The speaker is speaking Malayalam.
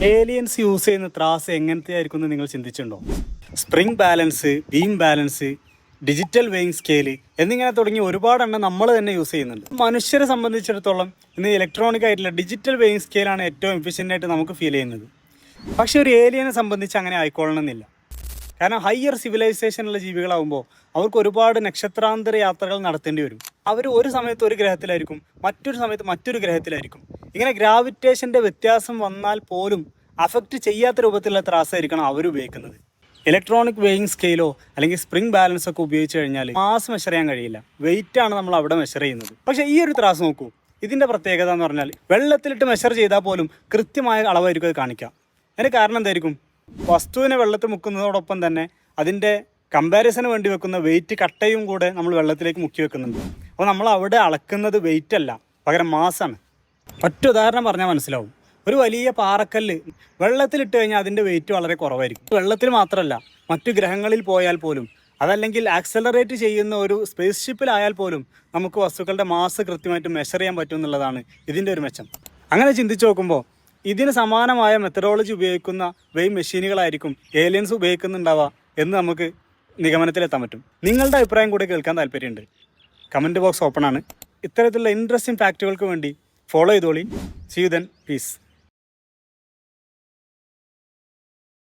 ഏലിയൻസ് യൂസ് ചെയ്യുന്ന ത്രാസ് എങ്ങനത്തെ ആയിരിക്കും എന്ന് നിങ്ങൾ ചിന്തിച്ചിട്ടുണ്ടോ? Spring balance, beam balance, digital weighing scale എന്നിങ്ങനെ തുടങ്ങി ഒരുപാടെണ്ണം നമ്മൾ തന്നെ യൂസ് ചെയ്യുന്നുണ്ട്. മനുഷ്യരെ സംബന്ധിച്ചിടത്തോളം ഇന്ന് ഇലക്ട്രോണിക് ആയിട്ടുള്ള ഡിജിറ്റൽ വെയിങ് സ്കെയിലാണ് ഏറ്റവും എഫിഷ്യൻ്റ് ആയിട്ട് നമുക്ക് ഫീൽ ചെയ്യുന്നത്. പക്ഷേ ഒരു ഏലിയനെ സംബന്ധിച്ച് അങ്ങനെ ആയിക്കൊള്ളണമെന്നില്ല. കാരണം ഹയർ സിവിലൈസേഷനുള്ള ജീവികളാകുമ്പോൾ അവർക്ക് ഒരുപാട് നക്ഷത്രാന്തര യാത്രകൾ നടത്തേണ്ടി വരും. അവർ ഒരു സമയത്ത് ഒരു ഗ്രഹത്തിലായിരിക്കും, മറ്റൊരു സമയത്ത് മറ്റൊരു ഗ്രഹത്തിലായിരിക്കും. ഇങ്ങനെ ഗ്രാവിറ്റേഷൻ്റെ വ്യത്യാസം വന്നാൽ പോലും അഫക്റ്റ് ചെയ്യാത്ത രൂപത്തിലുള്ള ത്രാസായിരിക്കണം അവർ ഉപയോഗിക്കുന്നത്. ഇലക്ട്രോണിക് വെയിങ് സ്കെയിലോ അല്ലെങ്കിൽ സ്പ്രിംഗ് ബാലൻസ് ഒക്കെ ഉപയോഗിച്ച് കഴിഞ്ഞാൽ മാസ് മെഷർ ചെയ്യാൻ കഴിയില്ല. വെയിറ്റാണ് നമ്മൾ അവിടെ മെഷർ ചെയ്യുന്നത്. പക്ഷേ ഈ ഒരു ത്രാസ് നോക്കൂ, ഇതിൻ്റെ പ്രത്യേകത എന്ന് പറഞ്ഞാൽ വെള്ളത്തിലിട്ട് മെഷർ ചെയ്താൽ പോലും കൃത്യമായ അളവായിരിക്കും അത് കാണിക്കുക. അതിന് കാരണം എന്തായിരിക്കും? വസ്തുവിനെ വെള്ളത്തിൽ മുക്കുന്നതോടൊപ്പം തന്നെ അതിൻ്റെ കമ്പാരിസന് വേണ്ടി വെക്കുന്ന വെയിറ്റ് കട്ടയും കൂടെ നമ്മൾ വെള്ളത്തിലേക്ക് മുക്കി വെക്കുന്നുണ്ട്. അപ്പോൾ നമ്മൾ അവിടെ അളക്കുന്നത് വെയിറ്റ് അല്ല, പകരം മാസാണ്. ഒറ്റ ഉദാഹരണം പറഞ്ഞാൽ മനസ്സിലാവും. ഒരു വലിയ പാറക്കല്ല് വെള്ളത്തിലിട്ട് കഴിഞ്ഞാൽ അതിൻ്റെ വെയിറ്റ് വളരെ കുറവായിരിക്കും. വെള്ളത്തിൽ മാത്രമല്ല, മറ്റു ഗ്രഹങ്ങളിൽ പോയാൽ പോലും, അതല്ലെങ്കിൽ ആക്സലറേറ്റ് ചെയ്യുന്ന ഒരു സ്പേസ് ഷിപ്പിലായാൽ പോലും നമുക്ക് വസ്തുക്കളുടെ മാസ് കൃത്യമായിട്ട് മെഷർ ചെയ്യാൻ പറ്റും എന്നുള്ളതാണ് ഇതിൻ്റെ ഒരു മെച്ചം. അങ്ങനെ ചിന്തിച്ച് നോക്കുമ്പോൾ ഇതിന് സമാനമായ മെത്തഡോളജി ഉപയോഗിക്കുന്ന വെയിങ് മെഷീനുകളായിരിക്കും ഏലിയൻസ് ഉപയോഗിക്കുന്നുണ്ടാവുക എന്ന് നമുക്ക് നിഗമനത്തിലെത്താൻ പറ്റും. നിങ്ങളുടെ അഭിപ്രായം കൂടി കേൾക്കാൻ താല്പര്യമുണ്ട്. കമൻറ്റ് ബോക്സ് ഓപ്പൺ ആണ്. ഇത്തരത്തിലുള്ള ഇൻട്രസ്റ്റിംഗ് ഫാക്റ്റുകൾക്ക് വേണ്ടി ഫോളോ ചെയ്തോളി. See you then. പീസ്.